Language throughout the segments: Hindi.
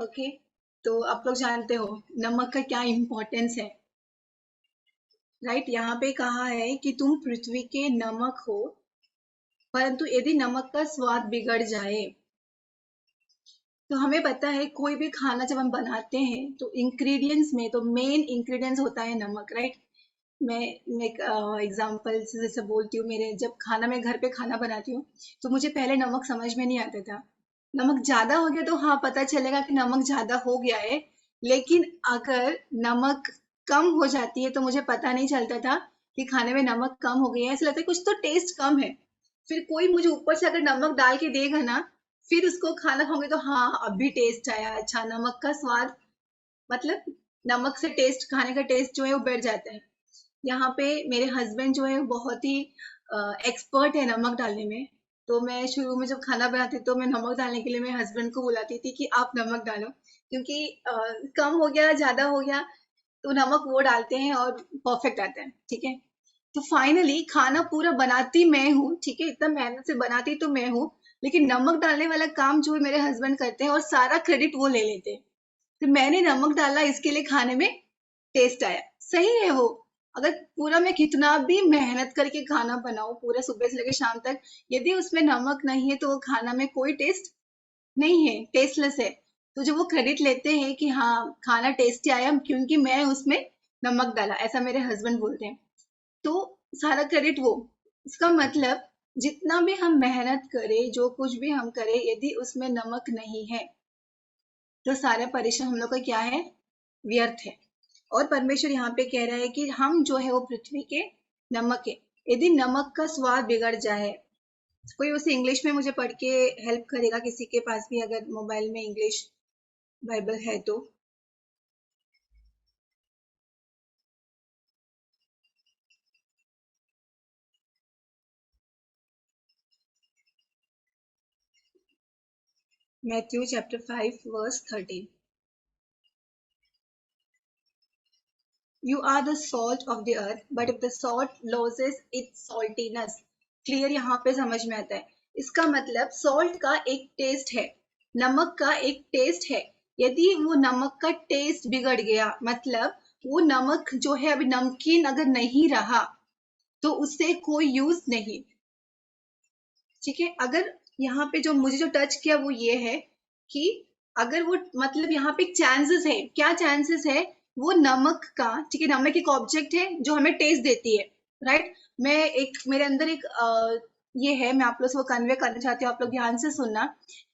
ओके। तो आप लोग जानते हो नमक का क्या इम्पोर्टेंस है, राइट। यहाँ पे कहा है कि तुम पृथ्वी के नमक हो, परंतु यदि नमक का स्वाद बिगड़ जाए। तो हमें पता है कोई भी खाना जब हम बनाते हैं तो इंग्रेडिएंट्स में तो मेन इंग्रेडिएंट्स होता है नमक, राइट। मैं एक एग्जांपल से जैसे बोलती हूँ, मेरे जब खाना मैं घर पे खाना बनाती हूँ तो मुझे पहले नमक समझ में नहीं आता था। नमक ज्यादा हो गया तो हाँ पता चलेगा कि नमक ज्यादा हो गया है, लेकिन अगर नमक कम हो जाती है तो मुझे पता नहीं चलता था कि खाने में नमक कम हो गया है। ऐसा लगता है कुछ तो टेस्ट कम है। फिर कोई मुझे ऊपर से अगर नमक डाल के देगा ना, फिर उसको खाना खाऊंगी तो हाँ अब भी टेस्ट आया, अच्छा नमक का स्वाद, मतलब नमक से टेस्ट, खाने का टेस्ट जो है वो बढ़ जाता है। यहाँ पे मेरे हस्बैंड जो है बहुत ही एक्सपर्ट है नमक डालने में। तो मैं शुरू में जब खाना बनाती तो मैं नमक डालने के लिए मेरे हस्बैंड को बुलाती थी कि आप नमक डालो, क्योंकि कम हो गया ज्यादा हो गया तो नमक वो डालते हैं और परफेक्ट आता है, ठीक है। तो फाइनली खाना पूरा बनाती मैं हूँ, ठीक है, इतना मेहनत से बनाती तो मैं हूँ, लेकिन नमक डालने वाला काम जो है मेरे हस्बैंड करते हैं और सारा क्रेडिट वो ले लेते हैं। तो मैंने नमक डाला इसके लिए खाने में टेस्ट आया, सही है वो। अगर पूरा मैं कितना भी मेहनत करके खाना बनाऊं पूरा सुबह से लेकर शाम तक, यदि उसमें नमक नहीं है तो वो खाना में कोई टेस्ट नहीं है, टेस्टलेस है। तो जो वो क्रेडिट लेते हैं कि हाँ खाना टेस्टी आया क्योंकि मैं उसमें नमक डाला, ऐसा मेरे हस्बैंड बोलते हैं। तो सारा क्रेडिट वो, इसका मतलब जितना भी हम मेहनत करें, जो कुछ भी हम करें, यदि उसमें नमक नहीं है तो सारा परिश्रम हम लोग का क्या है, व्यर्थ है। और परमेश्वर यहाँ पे कह रहा है कि हम जो है वो पृथ्वी के नमक है। यदि नमक का स्वाद बिगड़ जाए, कोई उसे इंग्लिश में मुझे पढ़ के हेल्प करेगा, किसी के पास भी अगर मोबाइल में इंग्लिश बाइबल है तो। Matthew chapter 5 verse 13। You are the salt of the earth, but if the salt loses its saltiness, clear यहाँ पे समझ में आता है। इसका मतलब सॉल्ट का एक टेस्ट है, नमक का एक टेस्ट है। यदि वो नमक का टेस्ट बिगड़ गया, मतलब वो नमक जो है अभी नमकीन अगर नहीं रहा, तो उससे कोई यूज नहीं, ठीक है। अगर यहाँ पे जो मुझे जो टच किया वो ये है कि अगर वो, मतलब यहाँ पे चांसेस है, क्या चांसेस है, वो नमक का, ठीक है, नमक एक ऑब्जेक्ट है जो हमें टेस्ट देती है, राइट। मैं एक, मेरे अंदर एक ये है, मैं आप लोग को कन्वे करना चाहती हूँ, आप लोग ध्यान से सुनना।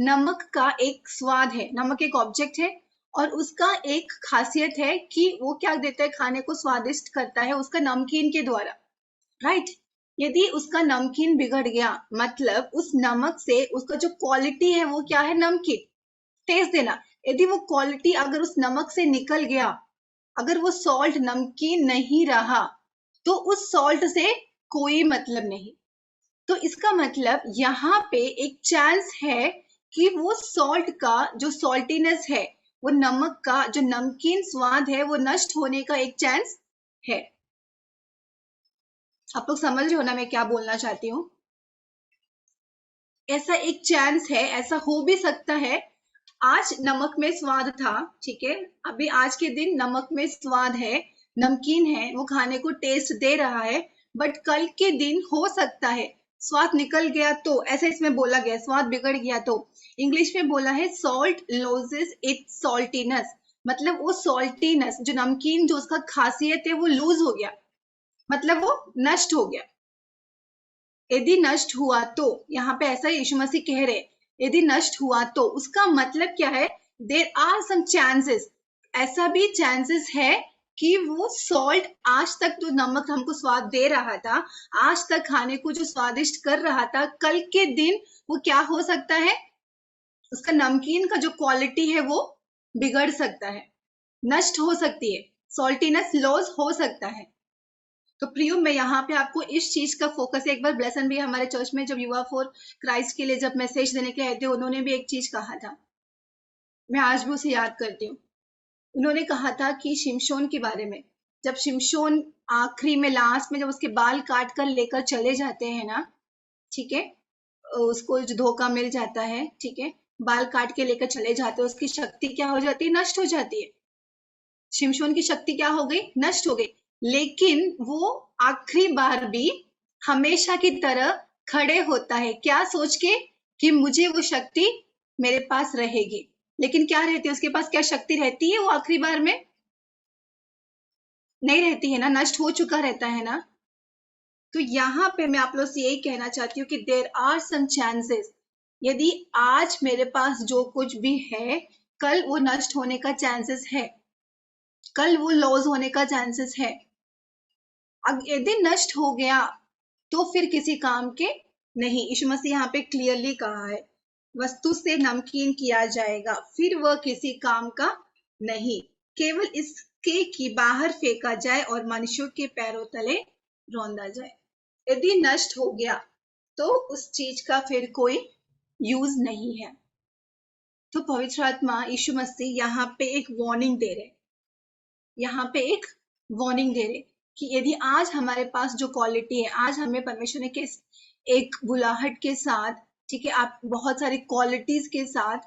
नमक का एक स्वाद है, नमक एक ऑब्जेक्ट है और उसका एक खासियत है कि वो क्या देता है, खाने को स्वादिष्ट करता है उसका नमकीन के द्वारा, राइट। यदि उसका नमकीन बिगड़ गया, मतलब उस नमक से उसका जो क्वालिटी है वो क्या है, नमकीन टेस्ट देना, यदि वो क्वालिटी अगर उस नमक से निकल गया, अगर वो सॉल्ट नमकीन नहीं रहा, तो उस सॉल्ट से कोई मतलब नहीं। तो इसका मतलब यहाँ पे एक चांस है कि वो सॉल्ट का जो सॉल्टीनेस है, वो नमक का जो नमकीन स्वाद है वो नष्ट होने का एक चांस है। आप लोग समझ रहे हो ना मैं क्या बोलना चाहती हूँ। ऐसा एक चांस है, ऐसा हो भी सकता है। आज नमक में स्वाद था, ठीक है, अभी आज के दिन नमक में स्वाद है, नमकीन है, वो खाने को टेस्ट दे रहा है, बट कल के दिन हो सकता है स्वाद निकल गया, तो ऐसा इसमें बोला गया स्वाद बिगड़ गया। तो इंग्लिश में बोला है सॉल्ट लूजेस इट्स सॉल्टीनेस, मतलब वो सॉल्टीनेस जो नमकीन जो उसका खासियत है वो लूज हो गया, मतलब वो नष्ट हो गया। यदि नष्ट हुआ तो, यहाँ पे ऐसा यीशु मसीह कह रहे, यदि नष्ट हुआ तो उसका मतलब क्या है, देर आर सम चांसेस, ऐसा भी चांसेस है कि वो सॉल्ट आज तक जो नमक हमको स्वाद दे रहा था, आज तक खाने को जो स्वादिष्ट कर रहा था, कल के दिन वो क्या हो सकता है, उसका नमकीन का जो क्वालिटी है वो बिगड़ सकता है, नष्ट हो सकती है, सॉल्टीनेस लॉस हो सकता है। तो प्रियो मैं यहाँ पे आपको इस चीज का फोकस है। एक बार ब्लेसन भी हमारे चर्च में जब युवा फॉर क्राइस्ट के लिए जब मैसेज देने के आए थे, उन्होंने भी एक चीज कहा था, मैं आज भी उसे याद करती हूँ। उन्होंने कहा था कि शिमशोन के बारे में, जब शिमशोन आखिरी में लास्ट में जब उसके बाल काट कर लेकर चले जाते हैं ना, ठीक है, उसको जो धोखा मिल जाता है, ठीक है, बाल काट के लेकर चले जाते हैं, उसकी शक्ति क्या हो जाती है? नष्ट हो जाती है। शिमशोन की शक्ति क्या हो गई? नष्ट हो गई। लेकिन वो आखिरी बार भी हमेशा की तरह खड़े होता है, क्या सोच के? कि मुझे वो शक्ति मेरे पास रहेगी। लेकिन क्या रहती है उसके पास? क्या शक्ति रहती है वो आखिरी बार में? नहीं रहती है ना, नष्ट हो चुका रहता है ना। तो यहाँ पे मैं आप लोग से यही कहना चाहती हूँ कि देर आर सम चांसेस, यदि आज मेरे पास जो कुछ भी है, कल वो नष्ट होने का चांसेस है, कल वो लॉस होने का चांसेस है। यदि नष्ट हो गया तो फिर किसी काम के नहीं। यीशु मसीह यहाँ पे क्लियरली कहा है, वस्तु से नमकीन किया जाएगा, फिर वह किसी काम का नहीं, केवल इसके कि बाहर फेंका जाए और मनुष्यों के पैरों तले रौंदा जाए। यदि नष्ट हो गया तो उस चीज का फिर कोई यूज नहीं है। तो पवित्र आत्मा यीशु मसीह यहाँ पे एक वार्निंग दे रहे, यहाँ पे एक वार्निंग दे रहे कि यदि आज हमारे पास जो क्वालिटी है, आज हमें परमेश्वर ने किस एक बुलाहट के साथ, ठीक है, आप बहुत सारी क्वालिटीज के साथ,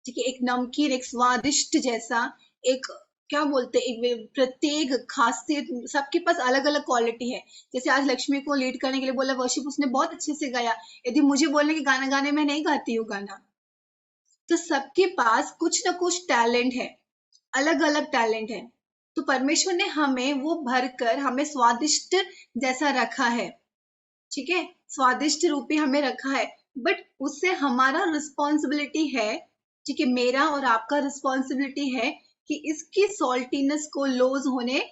ठीक है, एक नमकीन, एक स्वादिष्ट जैसा, एक क्या बोलते हैं, एक प्रत्येक खासियत, सबके पास अलग अलग क्वालिटी है। जैसे आज लक्ष्मी को लीड करने के लिए बोला वर्शिप, उसने बहुत अच्छे से गाया। यदि मुझे बोलने की गाना गाने में नहीं गाती हूँ गाना, तो सबके पास कुछ ना कुछ टैलेंट है, अलग अलग टैलेंट है। तो परमेश्वर ने हमें वो भरकर हमें स्वादिष्ट जैसा रखा है, ठीक है, स्वादिष्ट रूपी हमें रखा है। बट उससे हमारा रिस्पॉन्सिबिलिटी है, ठीक है, मेरा और आपका रिस्पॉन्सिबिलिटी है कि इसकी सॉल्टीनेस को लॉस होने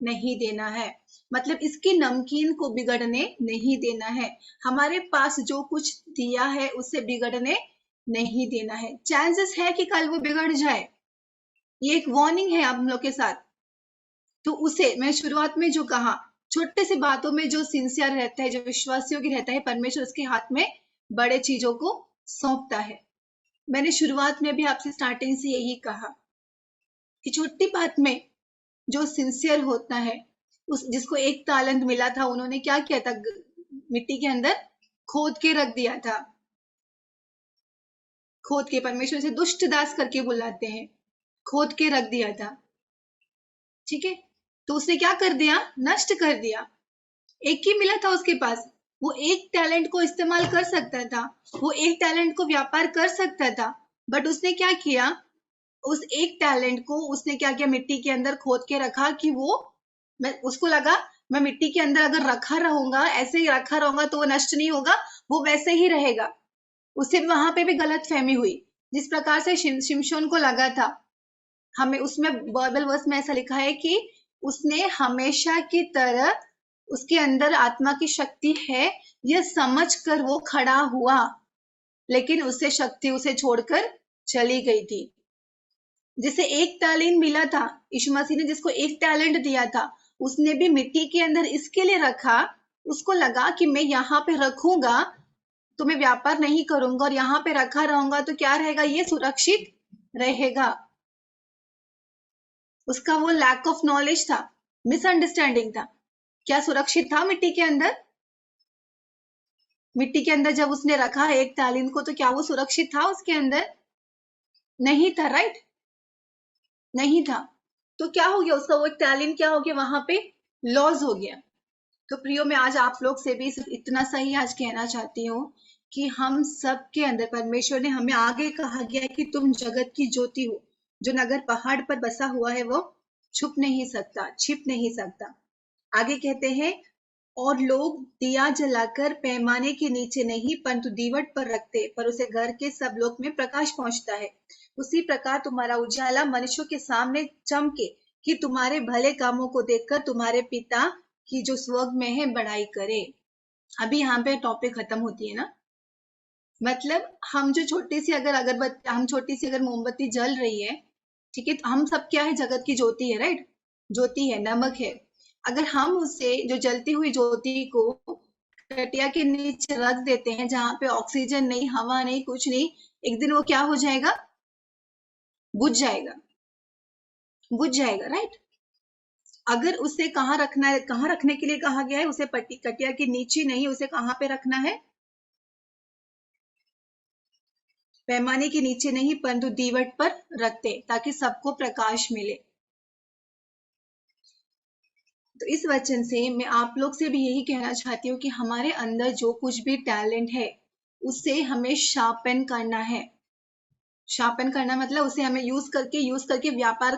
नहीं देना है, मतलब इसकी नमकीन को बिगड़ने नहीं देना है। हमारे पास जो कुछ दिया है उसे बिगड़ने नहीं देना है। चांसेस है कि कल वो बिगड़ जाए, ये एक वार्निंग है हम लोग के साथ। तो उसे मैं शुरुआत में जो कहा, छोटे से बातों में जो सिंसियर रहता है, जो विश्वासियों की रहता है, परमेश्वर उसके हाथ में बड़े चीजों को सौंपता है। मैंने शुरुआत में भी आपसे स्टार्टिंग से यही कहा कि छोटी बात में जो सिंसियर होता है, उस जिसको एक तालंत मिला था, उन्होंने क्या किया था? मिट्टी के अंदर खोद के रख दिया था। खोद के, परमेश्वर से दुष्ट दास करके बुलाते हैं, खोद के रख दिया था, ठीक है। तो उसने क्या कर दिया? नष्ट कर दिया। एक ही मिला था उसके पास, वो एक टैलेंट को इस्तेमाल कर सकता था, वो एक टैलेंट को व्यापार कर सकता था। बट उसने क्या किया? उस एक टैलेंट को उसने क्या किया? मिट्टी के अंदर खोद के रखा कि वो, उसको लगा मैं मिट्टी के अंदर अगर रखा रहूंगा, ऐसे ही रखा रहूंगा तो वो नष्ट नहीं होगा, वो वैसे ही रहेगा। उससे वहां पे भी गलत फहमी हुई। जिस प्रकार से शिमशोन को लगा था, हमें उसमें बाइबल वर्स में ऐसा लिखा है कि उसने हमेशा की तरह, उसके अंदर आत्मा की शक्ति है यह समझ कर वो खड़ा हुआ, लेकिन उससे शक्ति उसे छोड़कर चली गई थी। जिसे एक टैलेंट मिला था, यीशु मसीह ने जिसको एक टैलेंट दिया था, उसने भी मिट्टी के अंदर इसके लिए रखा, उसको लगा कि मैं यहाँ पे रखूंगा तो मैं व्यापार नहीं करूंगा, और यहाँ पे रखा रहूंगा तो क्या रहेगा? ये सुरक्षित रहेगा। उसका वो लैक ऑफ नॉलेज था, मिसअंडरस्टैंडिंग था। क्या सुरक्षित था मिट्टी के अंदर? मिट्टी के अंदर जब उसने रखा एक तालीम को, तो क्या वो सुरक्षित था उसके अंदर? नहीं था, राइट? नहीं था। तो क्या हो गया? उसका वो एक तालीम क्या हो गया? वहां पे लॉस हो गया। तो प्रियो, मैं आज आप लोग से भी सिर्फ इतना सा ही आज कहना चाहती हूँ कि हम सब के अंदर परमेश्वर ने हमें आगे कहा गया है कि तुम जगत की ज्योति हो। जो नगर पहाड़ पर बसा हुआ है वो छुप नहीं सकता, छिप नहीं सकता। आगे कहते हैं, और लोग दिया जलाकर पैमाने के नीचे नहीं परंतु दीवट पर रखते, पर उसे घर के सब लोग में प्रकाश पहुंचता है। उसी प्रकार तुम्हारा उजाला मनुष्यों के सामने चमके, कि तुम्हारे भले कामों को देखकर तुम्हारे पिता की जो स्वर्ग में है बड़ाई करे। अभी यहाँ पे टॉपिक खत्म होती है ना, मतलब हम जो छोटी सी अगर अगरबत्ती, हम छोटी सी अगर मोमबत्ती जल रही है, ठीक है, तो हम सब क्या है? जगत की ज्योति है, राइट? ज्योति है, नमक है। अगर हम उसे, जो जलती हुई ज्योति को कटिया के नीचे रख देते हैं, जहां पे ऑक्सीजन नहीं, हवा नहीं, कुछ नहीं, एक दिन वो क्या हो जाएगा? बुझ जाएगा, बुझ जाएगा, राइट? अगर उसे कहाँ रखना है, कहाँ रखने के लिए कहा गया है? उसे पट्टी कटिया के नीचे नहीं, उसे कहाँ पे रखना है? पैमाने के नीचे नहीं परंतु दीवट पर रखते ताकि सबको प्रकाश मिले। तो इस वचन से मैं आप लोग से भी यही कहना चाहती हूँ कि हमारे अंदर जो कुछ भी टैलेंट है उसे हमें शार्पन करना है। शार्पन करना मतलब उसे हमें यूज करके व्यापार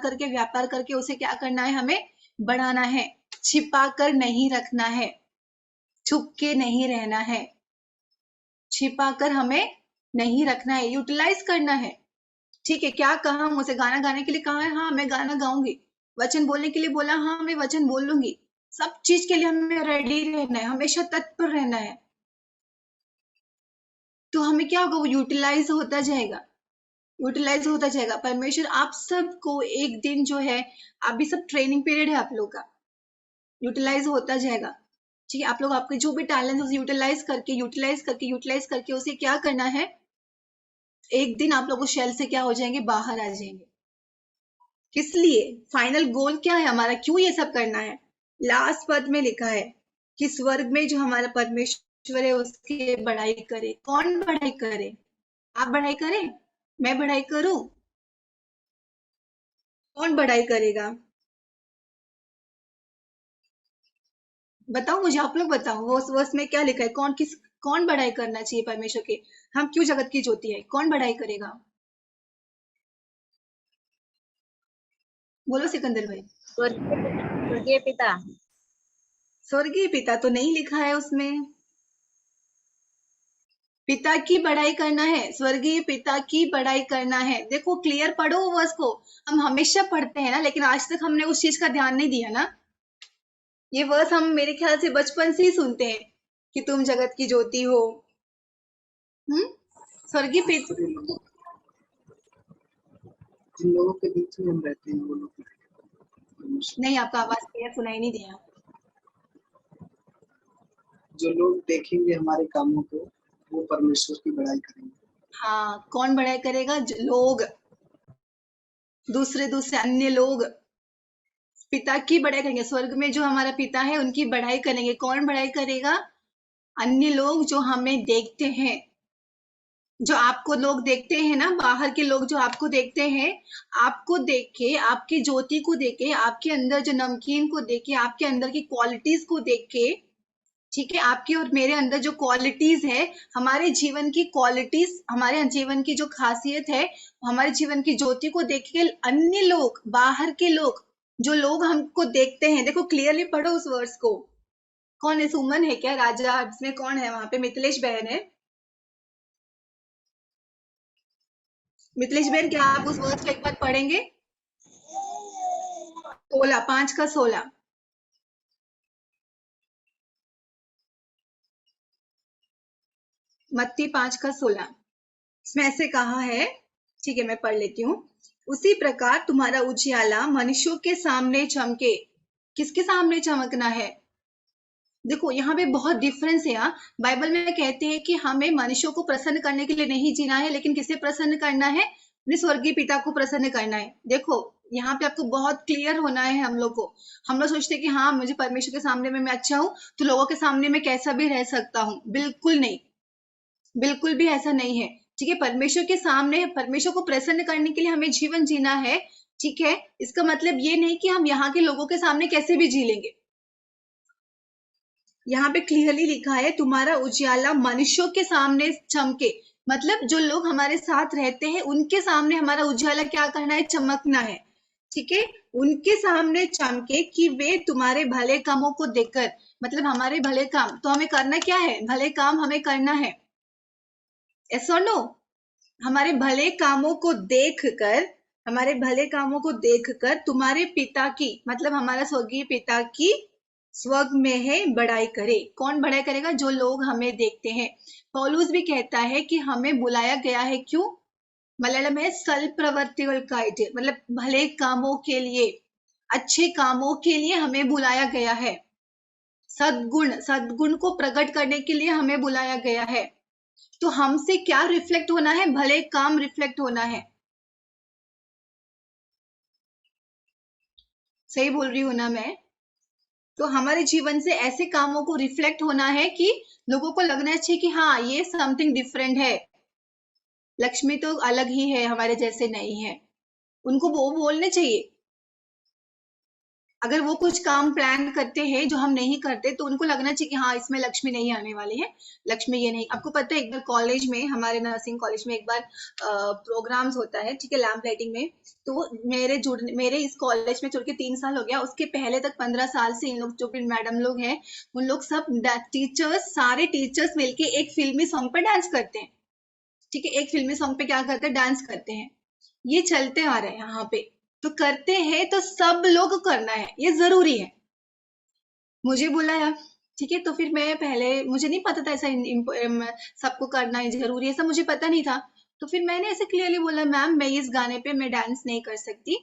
करके उसे क्या करना है, हमें बढ़ाना है। छिपा कर नहीं रखना है, छुप के नहीं रहना है, छिपा कर हमें नहीं रखना है, यूटिलाइज करना है। ठीक है, क्या कहा मुझे? गाना गाने के लिए कहा है, हाँ मैं गाना गाऊंगी। वचन बोलने के लिए बोला, हाँ मैं वचन बोल लूंगी। सब चीज के लिए हमें रेडी रहना है, हमेशा तत्पर रहना है। तो हमें क्या होगा, वो यूटिलाइज होता जाएगा, यूटिलाइज होता जाएगा। परमेश्वर आप सबको एक दिन जो है, अभी सब ट्रेनिंग पीरियड है आप लोग का, यूटिलाइज होता जाएगा। ठीक है, आप लोग आपके जो भी टैलेंट उसे यूटिलाइज करके उसे क्या करना है, एक दिन आप लोग उस शेल से क्या हो जाएंगे, बाहर आ जाएंगे। किस लिए? फाइनल गोल क्या है हमारा, क्यों ये सब करना है? लास्ट पद में लिखा है कि स्वर्ग में जो हमारा परमेश्वर है उसकी बढ़ाई करे। कौन बढ़ाई करे? आप बढ़ाई करें? मैं बढ़ाई करूं? कौन बढ़ाई करेगा? बताओ मुझे, आप लोग बताओ, वो वर्स में क्या लिखा है? कौन बढ़ाई करना चाहिए परमेश्वर के? हम क्यों जगत की ज्योति है, कौन बढ़ाई करेगा? बोलो सिकंदर भाई। स्वर्गीय पिता। स्वर्गीय पिता तो नहीं लिखा है उसमें। पिता की बढ़ाई करना है, स्वर्गीय पिता की बढ़ाई करना है। देखो क्लियर पढ़ो वर्स को। हम हमेशा पढ़ते हैं ना, लेकिन आज तक हमने उस चीज का ध्यान नहीं दिया ना। ये वर्स हम मेरे ख्याल से बचपन से ही सुनते हैं कि तुम जगत की ज्योति हो। स्वर्गीय पिता, जिन लोगों के बीच में हम रहते हैं वो लोग नहीं आपका आवाज क्लियर सुनाई नहीं दिया। जो लोग देखेंगे हमारे कामों को वो परमेश्वर की बड़ाई करेंगे। हाँ, कौन बढ़ाई करेगा? लोग, दूसरे अन्य लोग पिता की बढ़ाई करेंगे। स्वर्ग में जो हमारा पिता है उनकी बढ़ाई करेंगे। कौन बढ़ाई करेगा? अन्य लोग जो हमें देखते हैं, जो आपको लोग देखते हैं ना, बाहर के लोग जो आपको देखते हैं, आपको देख के, आपकी ज्योति को देख के, आपके अंदर जो नमकीन को देख के, आपके अंदर की क्वालिटीज को देख के, ठीक है, आपके और मेरे अंदर जो क्वालिटीज है, हमारे जीवन की क्वालिटीज, हमारे जीवन की जो खासियत है, हमारे जीवन की ज्योति को देख के अन्य लोग, बाहर के लोग, जो लोग हमको देखते हैं, देखो क्लियरली पढ़ो उस वर्ड्स को। कौन है? सुमन है क्या? राजा, इसमें कौन है? वहां पे मिथिलेश बहन है। मिथिलेश बहन, क्या आप उस वर्ड्स को एक बार पढ़ेंगे? 16, 5 का 16। मत्ती 5 का 16, इसमें ऐसे कहा है, ठीक है मैं पढ़ लेती हूँ। उसी प्रकार तुम्हारा उजियाला मनुष्यों के सामने चमके। किसके सामने चमकना है? देखो यहाँ पे बहुत डिफरेंस है। यहाँ बाइबल में कहते हैं कि हमें मनुष्यों को प्रसन्न करने के लिए नहीं जीना है, लेकिन किसे प्रसन्न करना है? अपने स्वर्गीय पिता को प्रसन्न करना है। देखो यहाँ पे आपको बहुत क्लियर होना है। हम लोग को, हम लोग सोचते हैं कि हाँ मुझे परमेश्वर के सामने में मैं अच्छा हूँ तो लोगों के सामने में कैसा भी रह सकता हूँ। बिल्कुल नहीं, बिल्कुल भी ऐसा नहीं है। ठीक है, परमेश्वर के सामने, परमेश्वर को प्रसन्न करने के लिए हमें जीवन जीना है। ठीक है, इसका मतलब ये नहीं कि हम यहाँ के लोगों के सामने कैसे भी जी लेंगे। यहाँ पे क्लियरली लिखा है तुम्हारा उजियाला मनुष्यों के सामने चमके, मतलब जो लोग हमारे साथ रहते हैं उनके सामने हमारा उजियाला क्या करना है? चमकना है। ठीक है, उनके सामने चमके कि वे तुम्हारे भले कामों को देखकर, मतलब हमारे भले काम, तो हमें करना क्या है? भले काम हमें करना है। यस और नो? हमारे भले कामों को देखकर, हमारे भले कामों को देखकर तुम्हारे पिता की, मतलब हमारा स्वर्गीय पिता की स्वर्ग में है बड़ाई करे। कौन बड़ाई करेगा? जो लोग हमें देखते हैं। पौलुस भी कहता है कि हमें बुलाया गया है, क्यों? मलयालम में सल प्रवर्तिकल्काइटे, मतलब भले कामों के लिए, अच्छे कामों के लिए हमें बुलाया गया है। सद्गुण को प्रकट करने के लिए हमें बुलाया गया है। तो हमसे क्या रिफ्लेक्ट होना है? भले काम रिफ्लेक्ट होना है। सही बोल रही हूं ना मैं? तो हमारे जीवन से ऐसे कामों को रिफ्लेक्ट होना है कि लोगों को लगना चाहिए कि हाँ ये समथिंग डिफरेंट है। लक्ष्मी तो अलग ही है, हमारे जैसे नहीं है। उनको वो बोलने चाहिए। अगर वो कुछ काम प्लान करते हैं जो हम नहीं करते तो उनको लगना चाहिए कि हाँ इसमें लक्ष्मी नहीं आने वाली है, लक्ष्मी ये नहीं। आपको पता है एक बार कॉलेज में, हमारे नर्सिंग कॉलेज में एक बार प्रोग्राम्स होता है, ठीक है, लैम्प लाइटिंग में। तो मेरे इस कॉलेज में जुड़ के 3 साल हो गया, उसके पहले तक 15 साल से इन लोग जो भी मैडम लोग हैं, उन लोग सब टीचर्स, सारे टीचर्स मिलके एक फिल्मी सॉन्ग पे डांस करते हैं। ठीक है, एक फिल्मी सॉन्ग पे क्या करते हैं, डांस करते हैं। ये चलते आ रहे हैं यहाँ पे। तो करते हैं तो सब लोग करना है, ये जरूरी है। मुझे बुलाया, ठीक है, तो फिर मैं पहले, मुझे नहीं पता था ऐसा सबको करना जरूरी है, ऐसा मुझे पता नहीं था। तो फिर मैंने ऐसे क्लियरली बोला, मैम मैं इस गाने पे मैं डांस नहीं कर सकती,